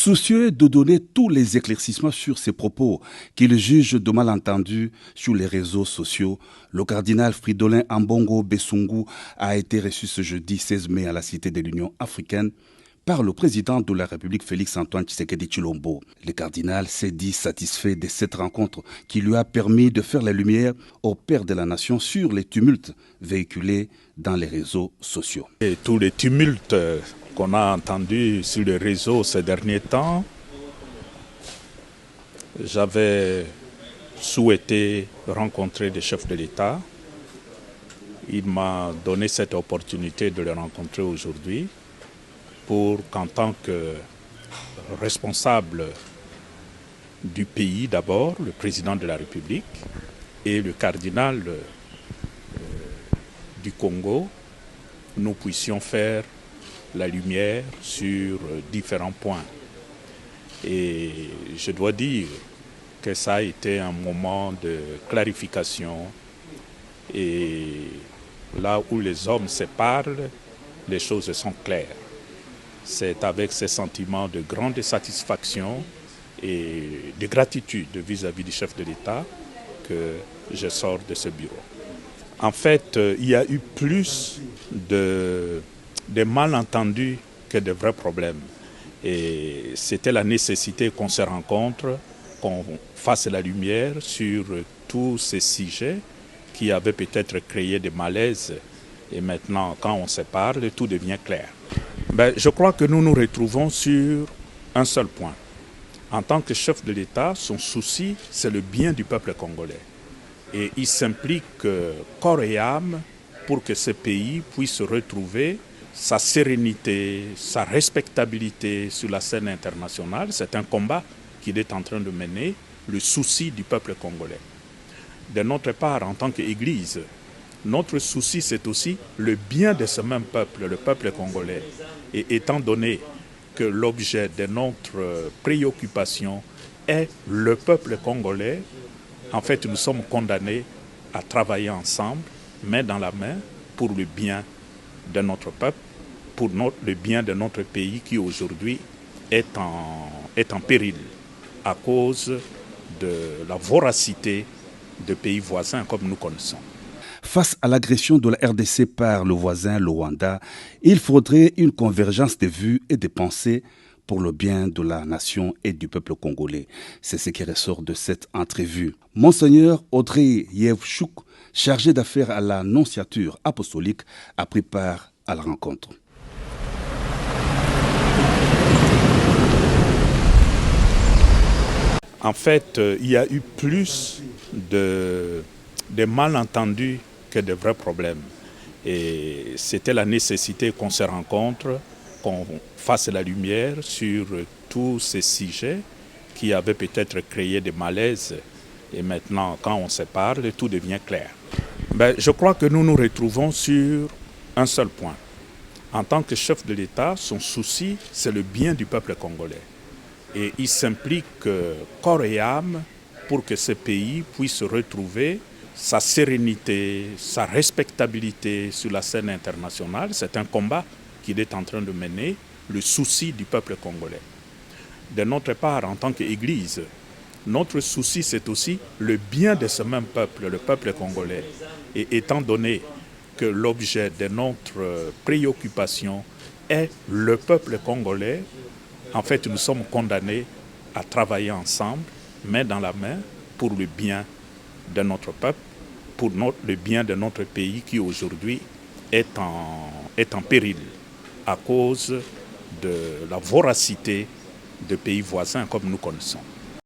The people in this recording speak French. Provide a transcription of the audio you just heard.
Soucieux de donner tous les éclaircissements sur ces propos qu'il juge de malentendus sur les réseaux sociaux, le cardinal Fridolin Ambongo Besungu a été reçu ce jeudi 16 mai à la Cité de l'Union africaine par le président de la République Félix-Antoine Tshisekedi Tshilombo. Le cardinal s'est dit satisfait de cette rencontre qui lui a permis de faire la lumière au père de la nation sur les tumultes véhiculés dans les réseaux sociaux. Et tous les tumultes qu'on a entendus sur les réseaux ces derniers temps, j'avais souhaité rencontrer des chefs de l'État. Il m'a donné cette opportunité de les rencontrer aujourd'hui pour qu'en tant que responsable du pays d'abord, le président de la République et le cardinal du Congo, nous puissions faire la lumière sur différents points. Et je dois dire que ça a été un moment de clarification et là où les hommes se parlent, les choses sont claires. C'est avec ces sentiments de grande satisfaction et de gratitude vis-à-vis du chef de l'État que je sors de ce bureau. En fait, il y a eu plus de malentendus que de vrais problèmes. Et c'était la nécessité qu'on se rencontre, qu'on fasse la lumière sur tous ces sujets qui avaient peut-être créé des malaises. Et maintenant, quand on se parle, tout devient clair. Je crois que nous nous retrouvons sur un seul point. En tant que chef de l'État, son souci, c'est le bien du peuple congolais. Et il s'implique corps et âme pour que ce pays puisse retrouver sa sérénité, sa respectabilité sur la scène internationale. C'est un combat qu'il est en train de mener, le souci du peuple congolais. De notre part, en tant qu'Église, notre souci, c'est aussi le bien de ce même peuple, le peuple congolais. Et étant donné que l'objet de notre préoccupation est le peuple congolais, en fait, nous sommes condamnés à travailler ensemble, main dans la main, pour le bien de notre peuple, pour le bien de notre pays qui aujourd'hui est en péril à cause de la voracité de pays voisins comme nous connaissons. Face à l'agression de la RDC par le voisin, le Rwanda, il faudrait une convergence de vues et de pensées pour le bien de la nation et du peuple congolais. C'est ce qui ressort de cette entrevue. Monseigneur Audrey Yevchouk, chargé d'affaires à la nonciature apostolique, a pris part à la rencontre. En fait, il y a eu plus de malentendus que de vrais problèmes. Et c'était la nécessité qu'on se rencontre, qu'on fasse la lumière sur tous ces sujets qui avaient peut-être créé des malaises. Et maintenant, quand on se parle, tout devient clair. Je crois que nous nous retrouvons sur un seul point. En tant que chef de l'État, son souci, c'est le bien du peuple congolais. Et il s'implique corps et âme pour que ce pays puisse retrouver sa sérénité, sa respectabilité sur la scène internationale. C'est un combat qu'il est en train de mener, le souci du peuple congolais. De notre part, en tant qu'Église, notre souci, c'est aussi le bien de ce même peuple, le peuple congolais. Et étant donné que l'objet de notre préoccupation est le peuple congolais, en fait, nous sommes condamnés à travailler ensemble, main dans la main, pour le bien de notre peuple, pour le bien de notre pays qui aujourd'hui est en péril à cause de la voracité de pays voisins comme nous connaissons.